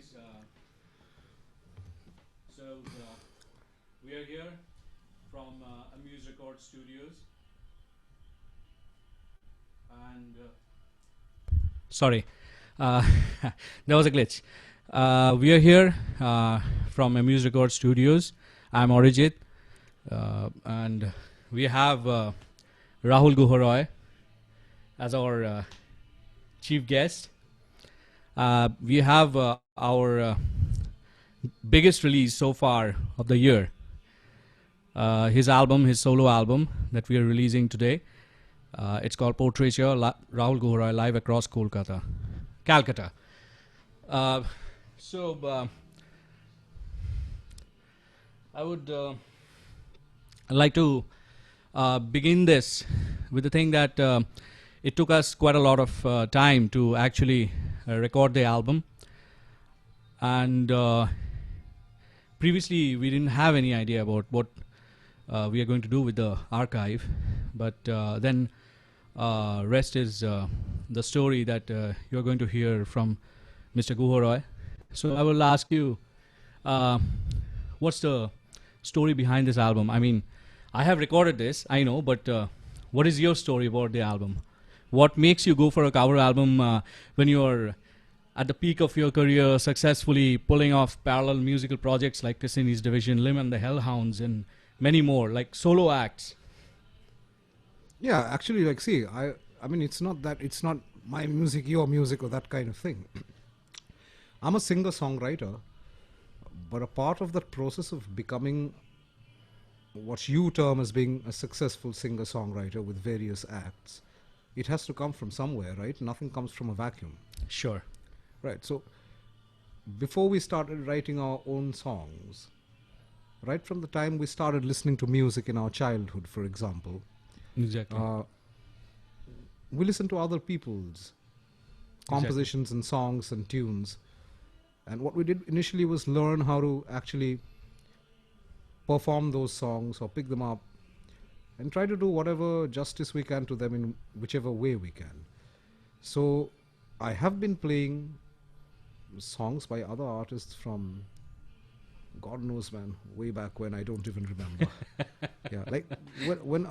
guys. We are here from Amuze Records Studios, and sorry, uh, there was a glitch. We are here from Amuze Records Studios. I'm Arijit, and we have Rahul Guha Roy as our chief guest. We have our biggest release so far of the year. His solo album that we are releasing today. It's called Portraiture, Rahul Guha Roy live across Calcutta. I would like to begin this with the thing that it took us quite a lot of time to actually record the album, and previously we didn't have any idea about what we are going to do with the archive, but then rest is the story that you're going to hear from Mr. Guha Roy. So I will ask you, what's the story behind this album? I mean, I have recorded this, I know, but what is your story about the album? What makes you go for a cover album when you're at the peak of your career, successfully pulling off parallel musical projects like Cassini's Division, Lim and the Hellhounds, and many more, like solo acts? Yeah, actually, like, see, I mean, it's not my music, your music, or that kind of thing. I'm a singer-songwriter, but a part of that process of becoming what you term as being a successful singer-songwriter with various acts, it has to come from somewhere, right? Nothing comes from a vacuum. Sure. Right, so before we started writing our own songs, right from the time we started listening to music in our childhood, for example, Exactly. We listened to other people's compositions and songs and tunes. And what we did initially was learn how to actually perform those songs or pick them up and try to do whatever justice we can to them in whichever way we can. So I have been playing songs by other artists from God knows, man, way back when. I don't even remember. Yeah, like when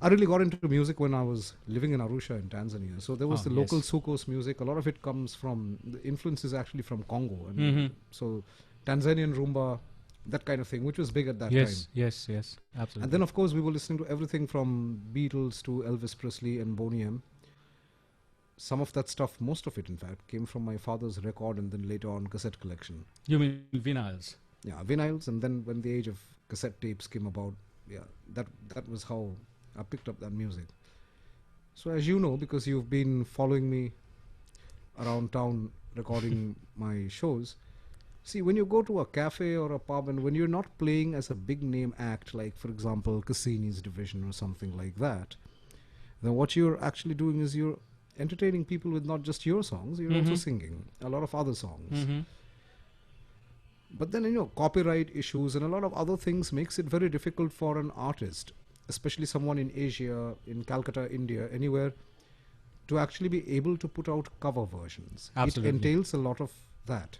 I really got into music when I was living in Arusha in Tanzania. So there was the local Sukos music. A lot of it comes from, the influence is actually from Congo. And so Tanzanian rumba, that kind of thing, which was big at that time. Yes, absolutely. And then, of course, we were listening to everything from Beatles to Elvis Presley and Boney M. Some of that stuff, most of it, in fact, came from my father's record and then later on cassette collection. You mean vinyls? Yeah, vinyls. And then when the age of cassette tapes came about, yeah, that was how I picked up that music. So as you know, because you've been following me around town recording my shows, see, when you go to a cafe or a pub and when you're not playing as a big name act, like for example Cassini's Division or something like that, then what you're actually doing is you're entertaining people with not just your songs, you're also singing a lot of other songs. But then, you know, copyright issues and a lot of other things makes it very difficult for an artist, especially someone in Asia, in Calcutta, India, anywhere, to actually be able to put out cover versions. Absolutely. It entails a lot of that.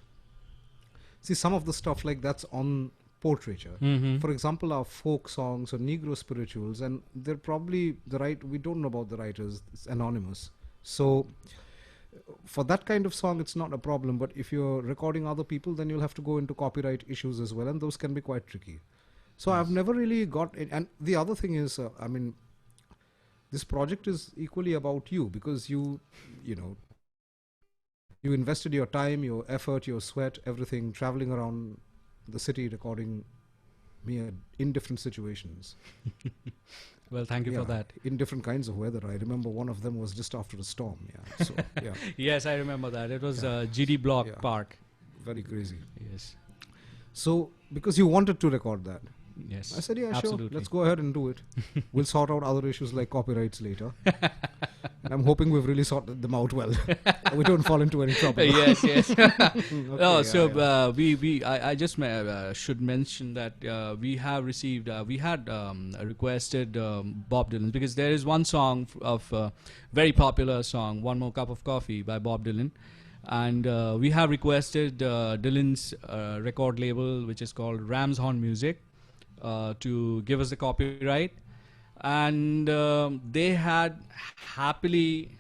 See, some of the stuff like that's on Portraiture. For example, our folk songs or Negro spirituals, and they're probably we don't know about the writers, it's anonymous. So for that kind of song, it's not a problem. But if you're recording other people, then you'll have to go into copyright issues as well. And those can be quite tricky. So I've never really got it. And the other thing is, I mean, this project is equally about you because you invested your time, your effort, your sweat, everything, traveling around the city, recording me in different situations. Well, thank you for that. In different kinds of weather. I remember one of them was just after a storm. Yeah. So, yeah. Yes, I remember that. It was GD Block Park. Very crazy. Yes. So, because you wanted to record that. Yes. I said, yeah, absolutely. sure. Let's go ahead and do it. We'll sort out other issues like copyrights later. And I'm hoping we've really sorted them out well. We don't fall into any trouble. Yes. Okay, I just should mention that we have received, we had requested Bob Dylan, because there is one song of very popular song, One More Cup of Coffee by Bob Dylan. And we have requested Dylan's record label, which is called Ram's Horn Music, to give us the copyright. And they had happily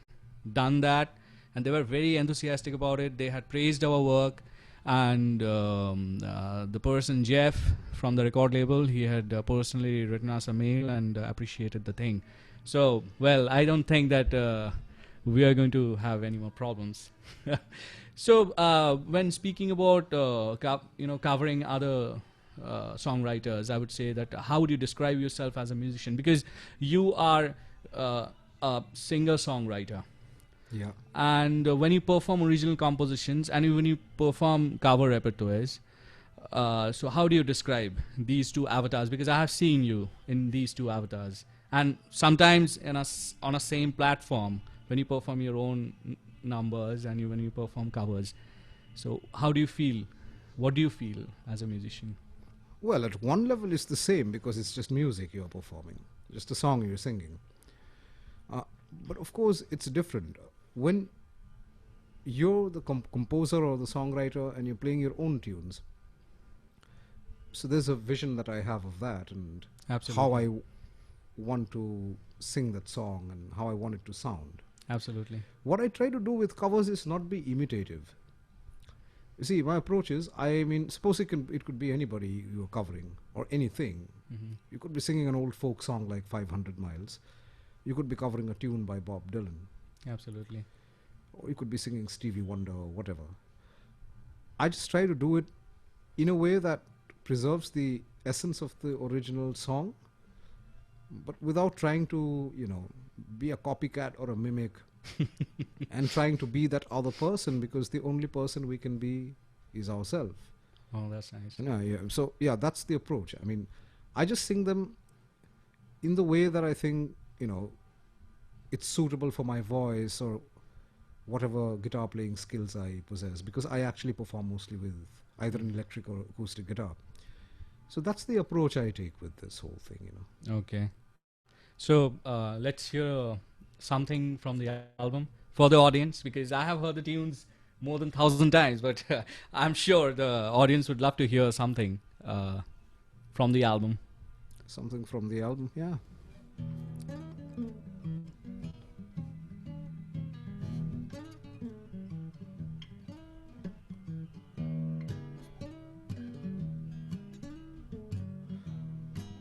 done that, and they were very enthusiastic about it. They had praised our work, and the person Jeff from the record label, he had personally written us a mail and appreciated the thing. So, well, I don't think that we are going to have any more problems. So, when speaking about covering other songwriters, I would say that how would you describe yourself as a musician? Because you are a singer-songwriter. Yeah. And when you perform original compositions and when you perform cover repertoires, so how do you describe these two avatars? Because I have seen you in these two avatars, and sometimes on a same platform when you perform your own numbers and when you perform covers. So how do you feel? What do you feel as a musician? Well, at one level it's the same because it's just music you're performing, just a song you're singing. But of course it's different. When you're the composer or the songwriter and you're playing your own tunes, so there's a vision that I have of that and Absolutely. how I want to sing that song and how I want it to sound. Absolutely. What I try to do with covers is not be imitative. You see, my approach is, I mean, suppose it could be anybody you're covering or anything. Mm-hmm. You could be singing an old folk song like 500 Miles. You could be covering a tune by Bob Dylan. Absolutely. Or you could be singing Stevie Wonder or whatever. I just try to do it in a way that preserves the essence of the original song, but without trying to, be a copycat or a mimic and trying to be that other person, because the only person we can be is ourselves. Oh, that's nice. Yeah. So, yeah, that's the approach. I mean, I just sing them in the way that I think, it's suitable for my voice or whatever guitar playing skills I possess, because I actually perform mostly with either an electric or acoustic guitar. So that's the approach I take with this whole thing, Okay. So let's hear something from the album for the audience, because I have heard the tunes more than 1,000 times, but I'm sure the audience would love to hear something from the album. Something from the album, yeah.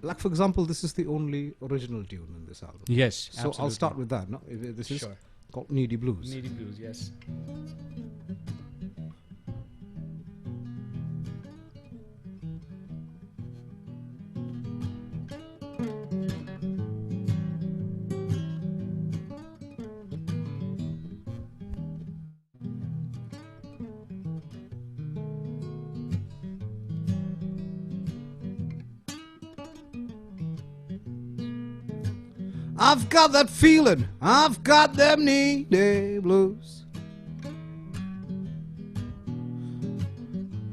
Like, for example, this is the only original tune in this album. Yes, So absolutely. I'll start with that. No? This is Sure. called Needy Blues. Needy Blues, yes. I've got that feeling, I've got them needy blues.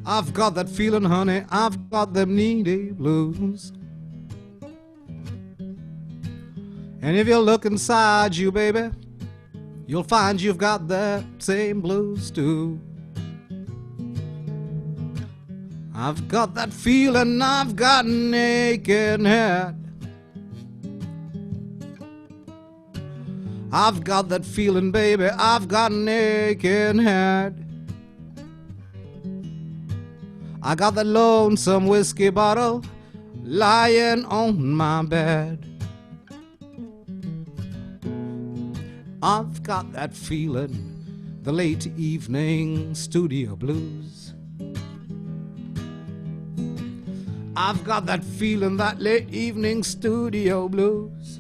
I've got that feeling, honey, I've got them needy blues. And if you look inside you, baby, you'll find you've got that same blues too. I've got that feeling, I've got an aching head. I've got that feeling, baby, I've got an aching head. I got that lonesome whiskey bottle lying on my bed. I've got that feeling, the late evening studio blues. I've got that feeling, that late evening studio blues.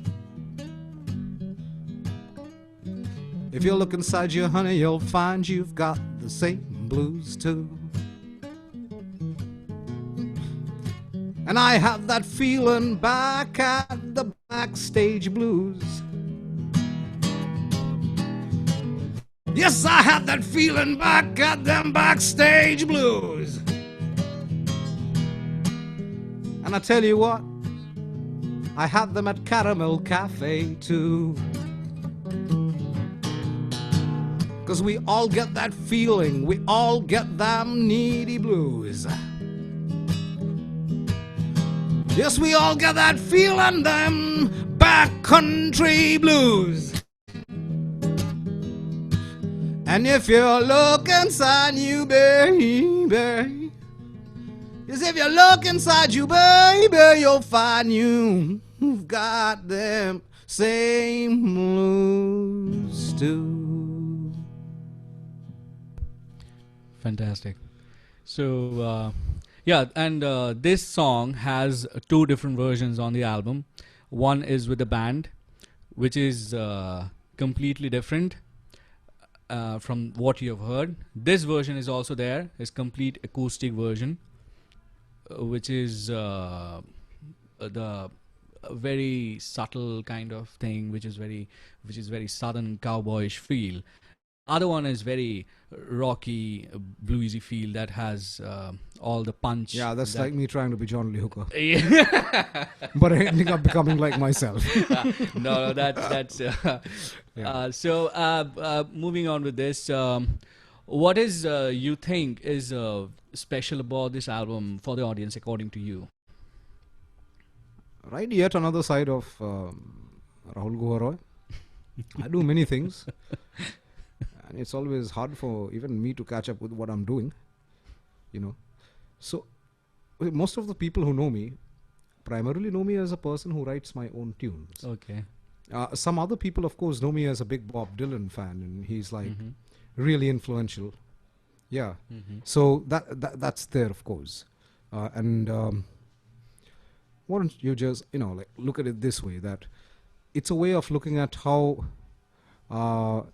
If you look inside you, honey, you'll find you've got the same blues too. And I have that feeling back at the backstage blues. Yes, I have that feeling back at them backstage blues. And I tell you what, I had them at Caramel Cafe too. 'cause we all get that feeling, we all get them needy blues. Yes, we all get that feeling, them backcountry blues. And if you look inside you, baby, yes, if you look inside you, baby, you'll find you've got them same blues too. Fantastic. So, yeah, and this song has two different versions on the album. One is with the band, which is completely different from what you have heard. This version is also there. It's complete acoustic version, which is the very subtle kind of thing, which is very southern cowboyish feel. Other one is very rocky, bluesy feel that has all the punch. Yeah, that's like me trying to be John Lee Hooker, Yeah. but ending up becoming like myself. No, that's. Yeah. So moving on with this, what is you think is special about this album for the audience, according to you? Right, yet another side of Rahul Guha Roy. I do many things, and it's always hard for even me to catch up with what I'm doing, you know. So most of the people who know me primarily know me as a person who writes my own tunes. Okay. Some other people, of course, know me as a big Bob Dylan fan, and he's like really influential. Yeah. So that's there, of course. And why don't you just, like look at it this way, that it's a way of looking at how, how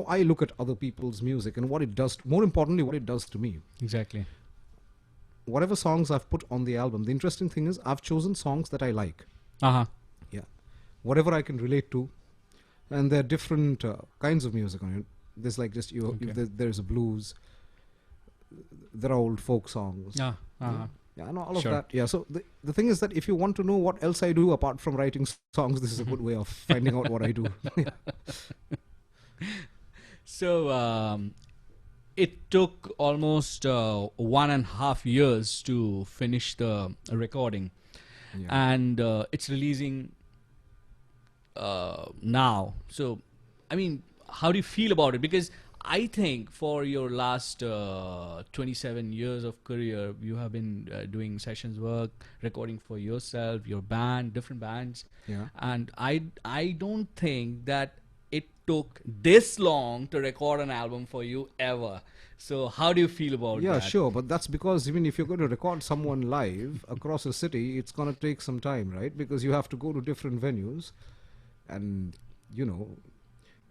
I look at other people's music and what it does, more importantly, what it does to me. Exactly. Whatever songs I've put on the album, the interesting thing is I've chosen songs that I like. Uh-huh. Yeah. Whatever I can relate to. And there are different kinds of music on it. There's like just, there's a blues. There are old folk songs. Yeah. Uh-huh. Yeah, and all of Sure. that. Yeah, so the thing is that if you want to know what else I do apart from writing songs, this is a good way of finding out what I do. So it took almost 1.5 years to finish the recording, Yeah. and it's releasing now. So, I mean, how do you feel about it? Because I think for your last 27 years of career, you have been doing sessions work, recording for yourself, your band, different bands. Yeah. And I don't think that it took this long to record an album for you ever. So how do you feel about Yeah, that? sure. But that's because even if you're going to record someone live across a city, it's going to take some time, right? Because you have to go to different venues. And,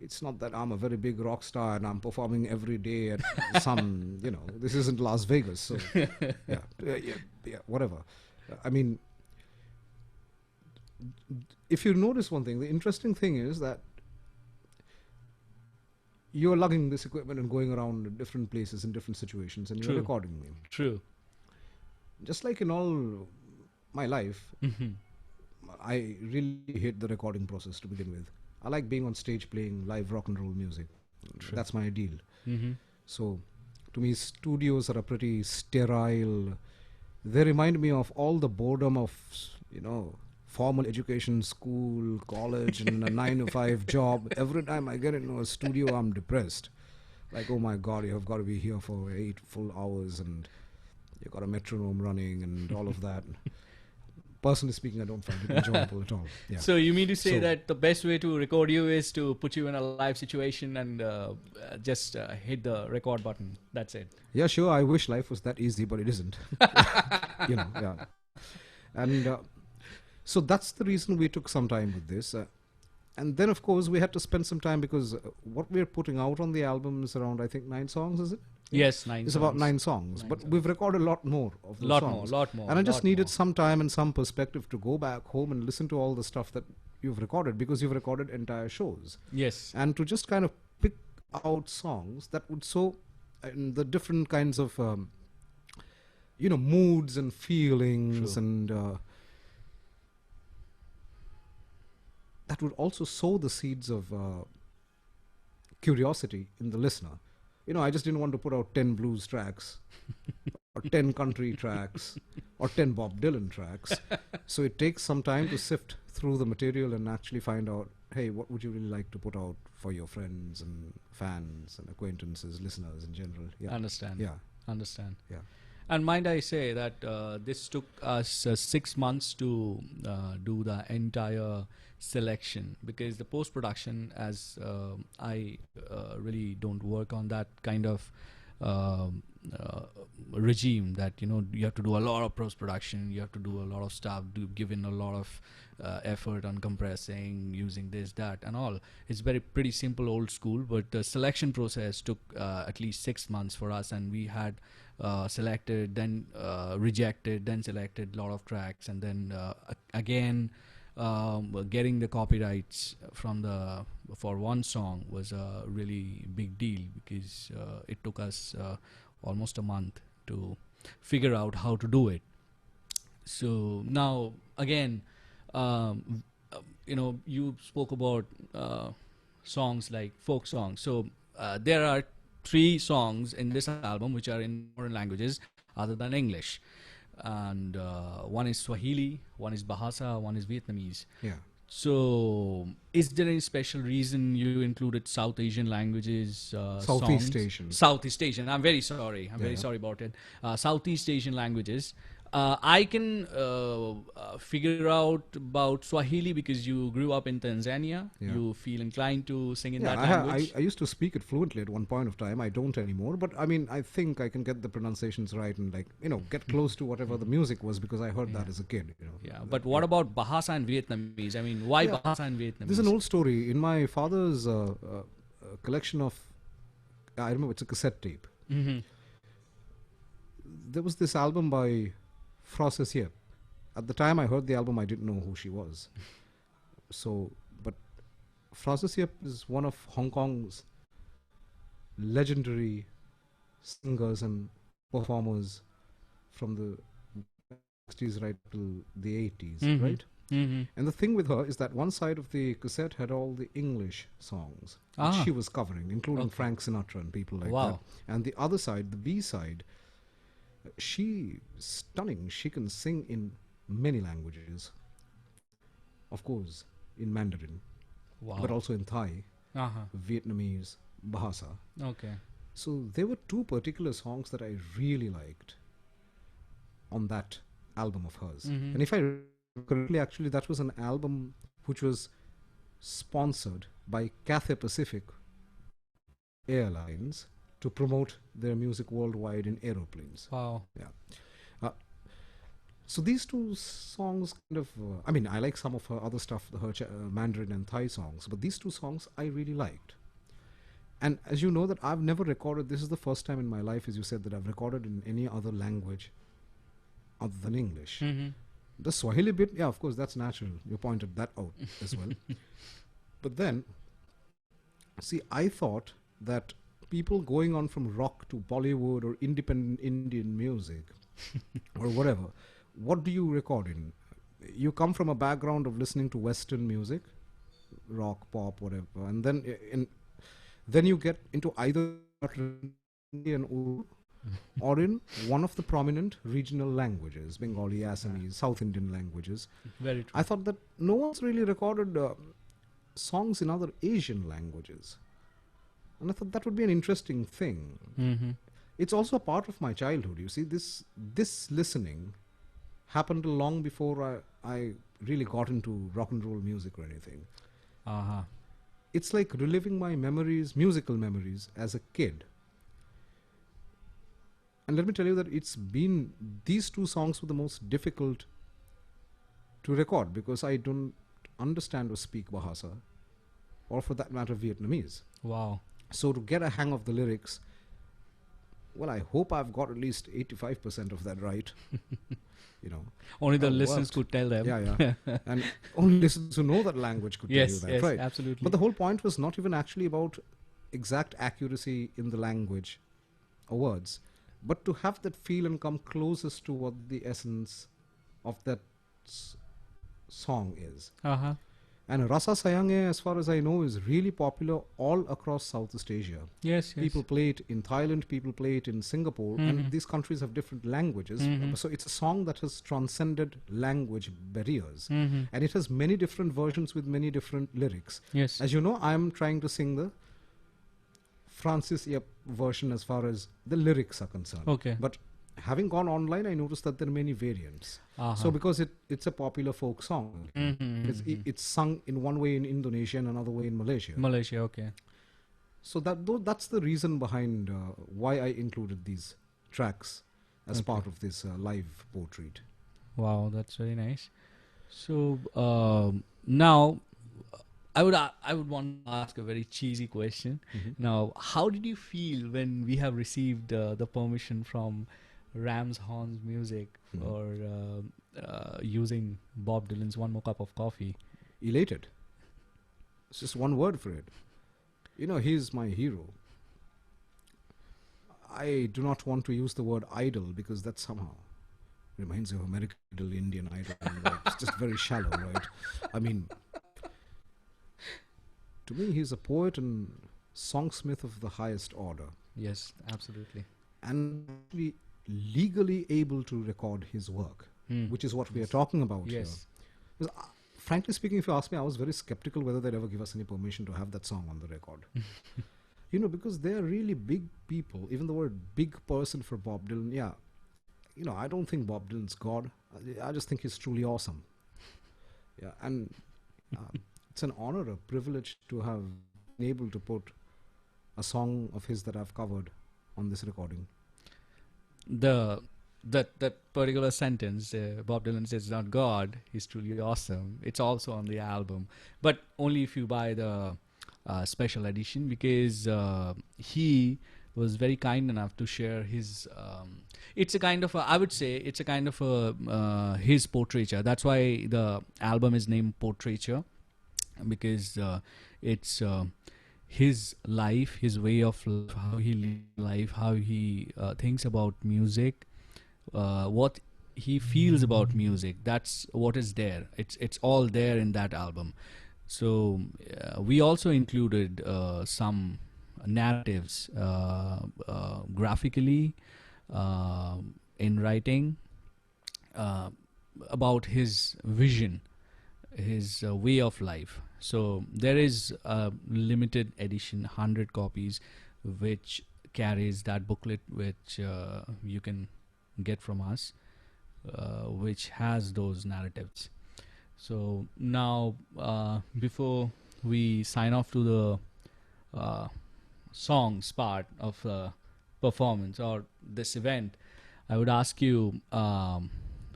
it's not that I'm a very big rock star and I'm performing every day at some, this isn't Las Vegas. So, yeah, whatever. I mean, if you notice one thing, the interesting thing is that you're lugging this equipment and going around different places in different situations and you're True. recording them. True. Just like in all my life, I really hate the recording process to begin with. I like being on stage playing live rock and roll music. True. That's my ideal. Mm-hmm. So, to me, studios are a pretty sterile. They remind me of all the boredom of, formal education, school, college, and a 9-to-5 job. Every time I get into a studio, I'm depressed. Like, oh my God, you have got to be here for 8 full hours, and you've got a metronome running, and all of that. Personally speaking, I don't find it enjoyable at all. Yeah. So you mean to say So- that the best way to record you is to put you in a live situation and just hit the record button? That's it. Yeah, sure. I wish life was that easy, but it isn't. Yeah. And so that's the reason we took some time with this. And then, of course, we had to spend some time because what we're putting out on the album is around, I think, 9 songs, is it? Yes, 9 It's songs. about 9 songs. But we've recorded a lot more of those songs. Lot more. And I just lot needed more. some time and some perspective to go back home and listen to all the stuff that you've recorded, because you've recorded entire shows. Yes. And to just kind of pick out songs that would show the different kinds of moods and feelings. True. And that would also sow the seeds of curiosity in the listener. I just didn't want to put out 10 blues tracks or 10 country tracks or 10 Bob Dylan tracks. So it takes some time to sift through the material and actually find out, hey, what would you really like to put out for your friends and fans and acquaintances, listeners in general? Yeah. Understand. Yeah. Understand. Yeah. And mind I say that this took us 6 months to do the entire selection, because the post-production, as I really don't work on that kind of regime, that you have to do a lot of post-production, you have to do a lot of stuff, give in a lot of effort on compressing, using this, that and all. It's pretty simple, old school, but the selection process took at least 6 months for us, and we had selected, then rejected, then selected a lot of tracks, and then again getting the copyrights for one song was a really big deal, because it took us almost a month to figure out how to do it. So now again, you spoke about songs like folk songs. So there are 3 songs in this album which are in foreign languages other than English, and one is Swahili, one is Bahasa, one is Vietnamese. Yeah. So is there any special reason you included South Asian languages? Southeast songs? Asian. Southeast Asian. I'm very sorry. I'm very sorry about it. Southeast Asian languages. I can figure out about Swahili because you grew up in Tanzania. Yeah. You feel inclined to sing in Yeah, that language. I used to speak it fluently at one point of time. I don't anymore, but I mean, I think I can get the pronunciations right and get close to whatever the music was, because I heard that as a kid. Yeah, but what about Bahasa and Vietnamese? I mean, why Bahasa and Vietnamese? This is an old story. In my father's collection of, I remember it's a cassette tape. Mm-hmm. There was this album by Frances Yip. At the time I heard the album, I didn't know who she was. But Frances Yip is one of Hong Kong's legendary singers and performers from the 60s right till the 80s, right? Mm-hmm. And the thing with her is that one side of the cassette had all the English songs which she was covering, including Frank Sinatra and people like that. And the other side, the B side, she's stunning. She can sing in many languages. Of course, in Mandarin, but also in Thai, Vietnamese, Bahasa. Okay. So there were 2 particular songs that I really liked on that album of hers. Mm-hmm. And if I remember correctly, actually, that was an album which was sponsored by Cathay Pacific Airlines to promote their music worldwide in aeroplanes. Wow. Yeah. So these 2 songs kind of, I mean, I like some of her other stuff, her Mandarin and Thai songs, but these 2 songs I really liked. And as you know that I've never recorded, this is the first time in my life, as you said, that I've recorded in any other language other than English. Mm-hmm. The Swahili bit, yeah, of course, that's natural. You pointed that out as well. But then, see, I thought that people going on from rock to Bollywood or independent Indian music or whatever, what do you record in? You come from a background of listening to Western music, rock, pop, whatever, and then you get into either Indian Urdu or in one of the prominent regional languages, Bengali, Assamese, South Indian languages. Very true. I thought that no one's really recorded songs in other Asian languages. And I thought that would be an interesting thing. Mm-hmm. It's also a part of my childhood. You see, this listening happened long before I really got into rock and roll music or anything. It's like reliving my memories, musical memories, as a kid. And let me tell you that these 2 songs were the most difficult to record, because I don't understand or speak Bahasa, or for that matter, Vietnamese. Wow. So to get a hang of the lyrics, well, I hope I've got at least 85% of that right. Only the listeners could tell them. Yeah. And only listeners who know that language could tell you that, right? Yes, absolutely. But the whole point was not even actually about exact accuracy in the language or words, but to have that feel and come closest to what the essence of that song is. And Rasa Sayange, as far as I know, is really popular all across Southeast Asia. Yes, yes. People play it in Thailand, people play it in Singapore, and these countries have different languages. So it's a song that has transcended language barriers. And it has many different versions with many different lyrics. Yes. As you know, I'm trying to sing the Francis Yep version as far as the lyrics are concerned. Okay. But having gone online, I noticed that there are many variants. Uh-huh. So because it's a popular folk song, it's sung in one way in Indonesia and another way in Malaysia. Malaysia, okay. So that's the reason behind why I included these tracks as part of this live portrait. Wow, that's very nice. So now I would want to ask a very cheesy question. Now, how did you feel when we have received the permission from Ram's Horns Music for using Bob Dylan's One More Cup of Coffee? Elated. It's just one word for it. You know, he's my hero. I do not want to use the word idol because that somehow reminds you of American Idol, Indian Idol. And it's just very shallow, right? I mean, to me, he's a poet and songsmith of the highest order. Yes, absolutely. And actually legally able to record his work, which is what we are talking about here. Because, frankly speaking, if you ask me, I was very skeptical whether they'd ever give us any permission to have that song on the record. You know, because they're really big people. Even the word big person for Bob Dylan, yeah. You know, I don't think Bob Dylan's God. I just think he's truly awesome. Yeah, and it's an honor, a privilege to have been able to put a song of his that I've covered on this recording. That particular sentence, Bob Dylan says, "Not God, he's truly awesome." It's also on the album, but only if you buy the special edition, because he was very kind enough to share his. It's a kind of I would say it's a kind of his portraiture. That's why the album is named Portraiture, because it's his life, his way of life, how he lives life, how he thinks about music, what he feels about music. That's what is there. It's all there in that album. So we also included some narratives graphically, in writing, about his vision, his way of life. So there is a limited edition, 100 copies, which carries that booklet, which you can get from us, which has those narratives. So now, before we sign off to the songs part of the performance or this event, I would ask you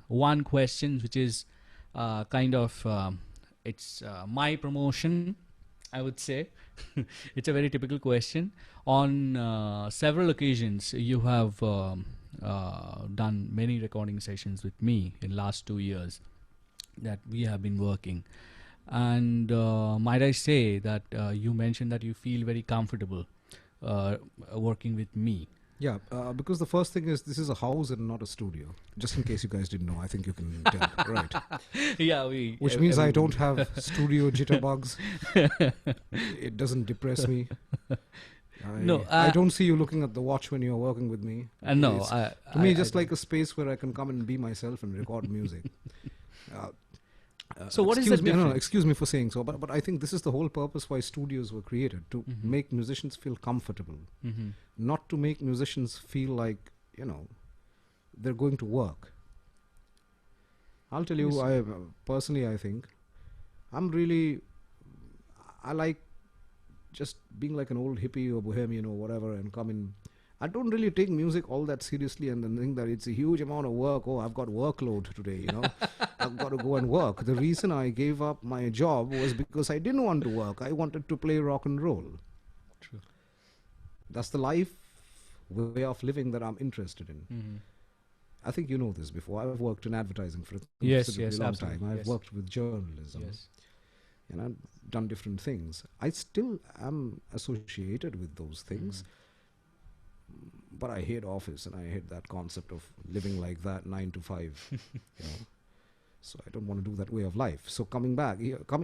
one question, which is kind of it's my promotion, I would say. It's a very typical question. On several occasions, you have done many recording sessions with me in last 2 years that we have been working. And might I say that you mentioned that you feel very comfortable working with me. Yeah, because the first thing is this is a house and not a studio. Just in case you guys didn't know, I think you can tell, right? Yeah, which means I don't have studio jitterbugs. It doesn't depress me. I don't see you looking at the watch when you're working with me. No, to me, just like a space where I can come and be myself and record music. So what is the difference? No, excuse me for saying so, but I think this is the whole purpose why studios were created, to make musicians feel comfortable, not to make musicians feel like, you know, they're going to work. I'll tell you, I personally, I think I like just being like an old hippie or bohemian or whatever and come in. I don't really take music all that seriously and then think that it's a huge amount of work. Oh, I've got workload today, you know. I've got to go and work. The reason I gave up my job was because I didn't want to work. I wanted to play rock and roll. True. That's the way of living that I'm interested in. I think you know this before. I've worked in advertising for a considerably long time. I've worked with journalism. And I've done different things. I still am associated with those things. But I hate office and I hate that concept of living like that 9 to 5. You know, So I don't want to do that way of life. So coming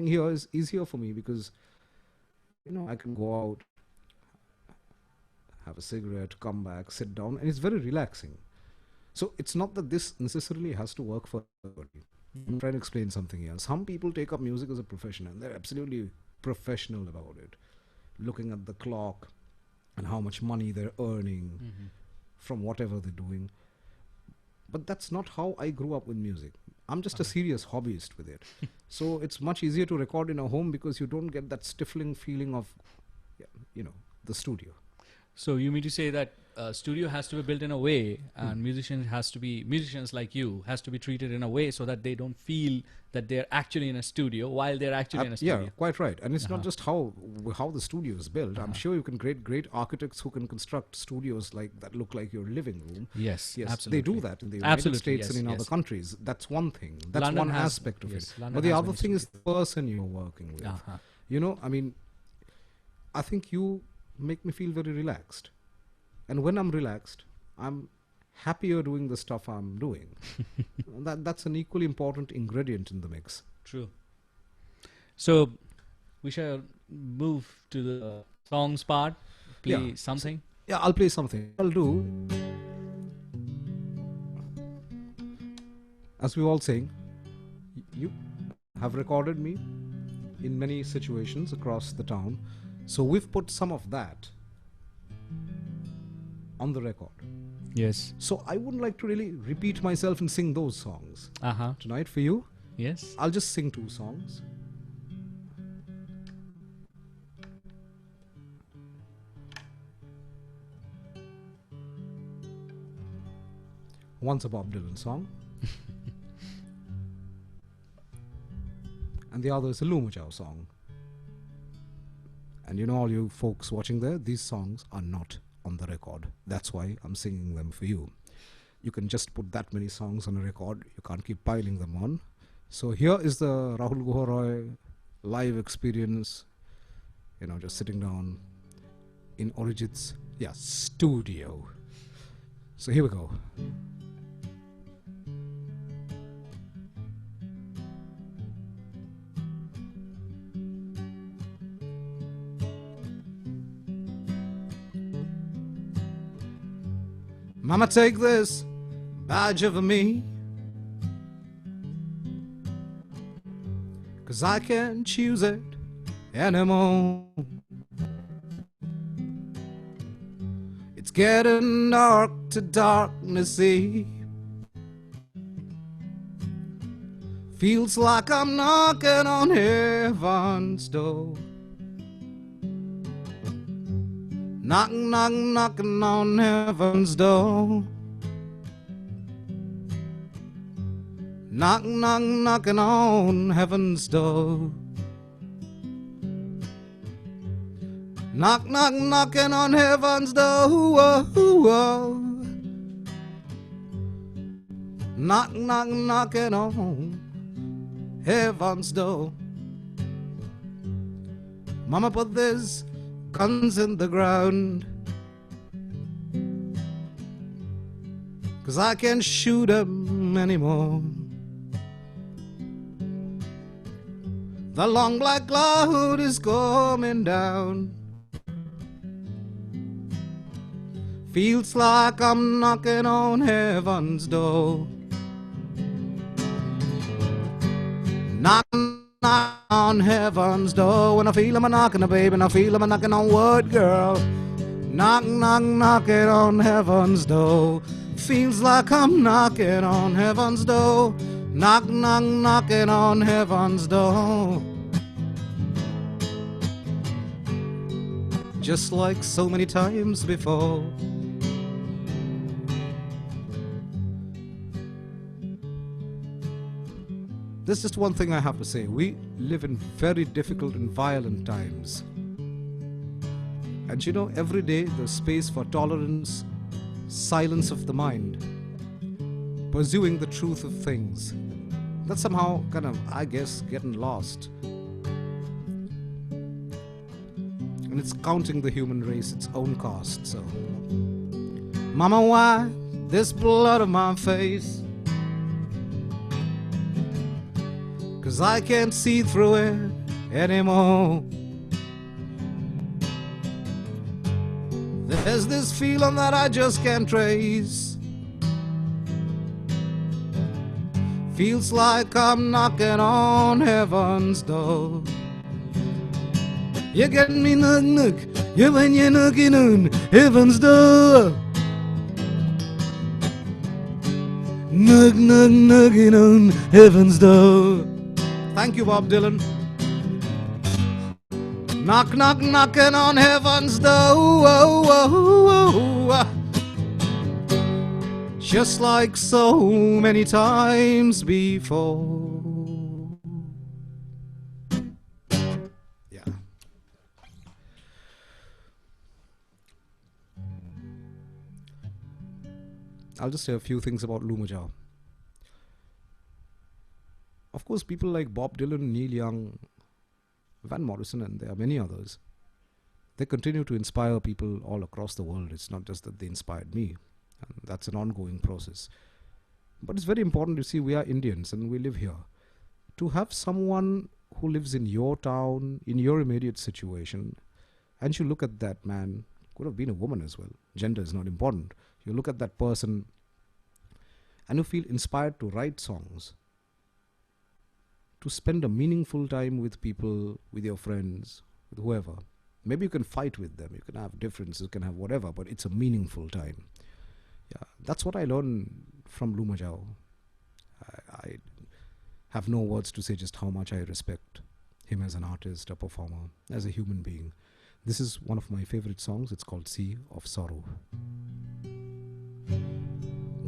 here is easier for me because, I can go out, have a cigarette, come back, sit down, and it's very relaxing. So it's not that this necessarily has to work for everybody. I'm trying to explain something here. Some people take up music as a profession and they're absolutely professional about it, looking at the clock and how much money they're earning from whatever they're doing. But that's not how I grew up with music. I'm just a serious hobbyist with it. So it's much easier to record in a home because you don't get that stifling feeling of, the studio. So you mean to say that studio has to be built in a way, and musicians like you has to be treated in a way so that they don't feel that they're actually in a studio while they're actually in a studio. Yeah, quite right. And it's not just how the studio is built. I'm sure you can create great architects who can construct studios like that look like your living room. Yes, absolutely. They do that in the United States and in other countries. That's one thing. That's London one aspect of it. London, but the other thing is the person you're working with. I think you make me feel very relaxed. And when I'm relaxed, I'm happier doing the stuff I'm doing. That's an equally important ingredient in the mix. True. So we shall move to the songs part. Play something. Yeah, I'll play something. I'll do, as we all saying, you have recorded me in many situations across the town. So we've put some of that on the record. Yes. So I wouldn't like to really repeat myself and sing those songs tonight for you. Yes. I'll just sing 2 songs. One's a Bob Dylan song. And the other is a Lumajao song. And all you folks watching there, these songs are not on the record. That's why I'm singing them for you. You can just put that many songs on a record. You can't keep piling them on. So here is the Rahul Guha Roy live experience. Just sitting down in Arijit's studio. So here we go. Mama, take this badge of me, 'cause I can't choose it anymore. It's getting dark to darkness deep. Feels like I'm knocking on heaven's door. Knocking, knocking, knocking on heaven's door. Knocking, knocking, knocking on heaven's door. Knock, knock, knocking on heaven's door. Knock, knock, knocking on heaven's door. Mama, put this guns in the ground, 'cause I can't shoot 'em anymore. The long black cloud is coming down. Feels like I'm knocking on heaven's door. Knocking on heaven's door. When I feel 'em a knocking, baby, and I feel 'em a knocking on wood, girl. Knock, knock, knocking on heaven's door. Feels like I'm knocking on heaven's door. Knock, knock, knocking on heaven's door. Just like so many times before. There's just one thing I have to say. We live in very difficult and violent times. And every day there's space for tolerance, silence of the mind, pursuing the truth of things. That's somehow kind of, I guess, getting lost. And it's counting the human race its own cost, so. Mama, why this blood on my face? 'cause I can't see through it anymore. There's this feeling that I just can't trace. Feels like I'm knocking on heaven's door. You get me knock knock, you when you're knocking on heaven's door. Knock knock knocking on heaven's door. Thank you, Bob Dylan. Knock knock knocking on heaven's door. Just like so many times before. Yeah. I'll just say a few things about Lumajao. Of course, people like Bob Dylan, Neil Young, Van Morrison, and there are many others. They continue to inspire people all across the world. It's not just that they inspired me. And that's an ongoing process. But it's very important to see we are Indians and we live here. To have someone who lives in your town, in your immediate situation, and you look at that man, could have been a woman as well. Gender is not important. You look at that person and you feel inspired to write songs, to spend a meaningful time with people, with your friends, with whoever. Maybe you can fight with them, you can have differences, you can have whatever, but it's a meaningful time. Yeah, that's what I learned from Lumajao. I have no words to say just how much I respect him as an artist, a performer, as a human being. This is one of my favorite songs. It's called Sea of Sorrow.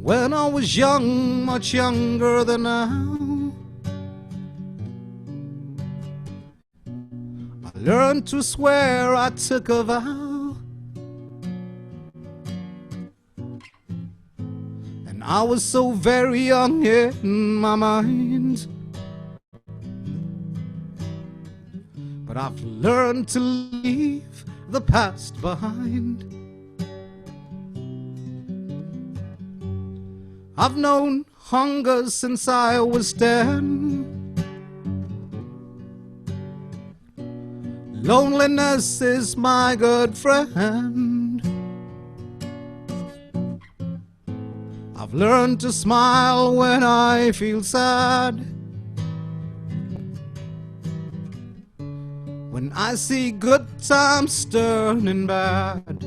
When I was young, much younger than now, I learned to swear, I took a vow. I was so very young in my mind, but I've learned to leave the past behind. I've known hunger since I was 10. Loneliness is my good friend. I've learned to smile when I feel sad. When I see good times turning bad.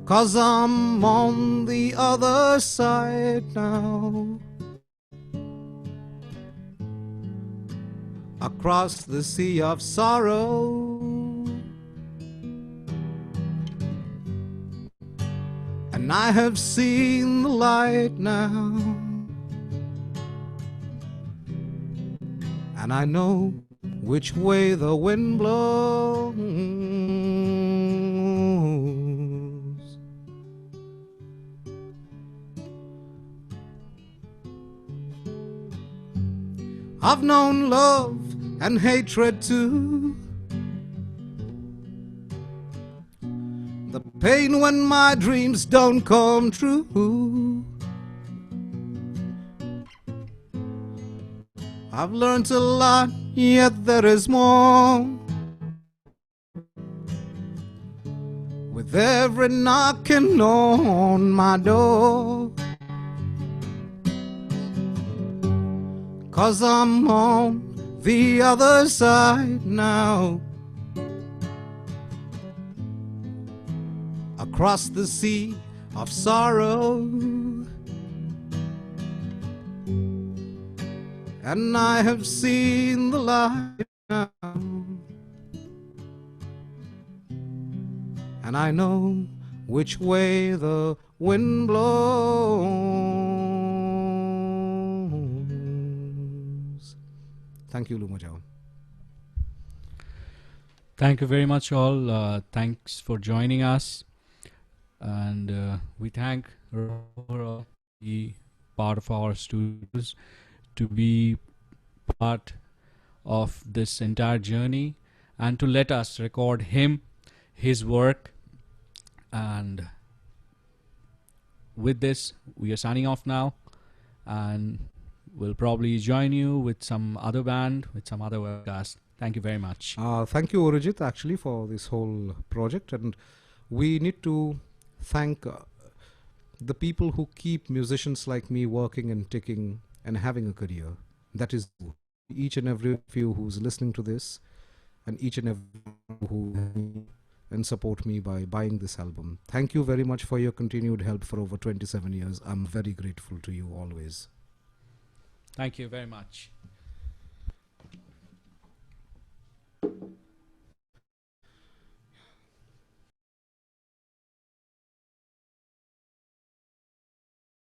'Cause I'm on the other side now. Across the sea of sorrow. And I have seen the light now. And I know which way the wind blows. I've known love and hatred too. The pain when my dreams don't come true. I've learned a lot, yet there is more. With every knocking on my door. 'Cause I'm on the other side now. Across the sea of sorrow. And I have seen the light now. And I know which way the wind blows. Thank you, Lumajao. Thank you very much, all. Thanks for joining us. And we thank Rahul to be part of our studios, to be part of this entire journey, and to let us record his work. And with this, we are signing off now. and we'll probably join you with some other band, with some other webcast. Thank you very much. Thank you, Arijit, actually, for this whole project. And we need to thank the people who keep musicians like me working and ticking and having a career. That is each and every of you who's listening to this, and each and every who and support me by buying this album. Thank you very much for your continued help for over 27 years. I'm very grateful to you always. Thank you very much.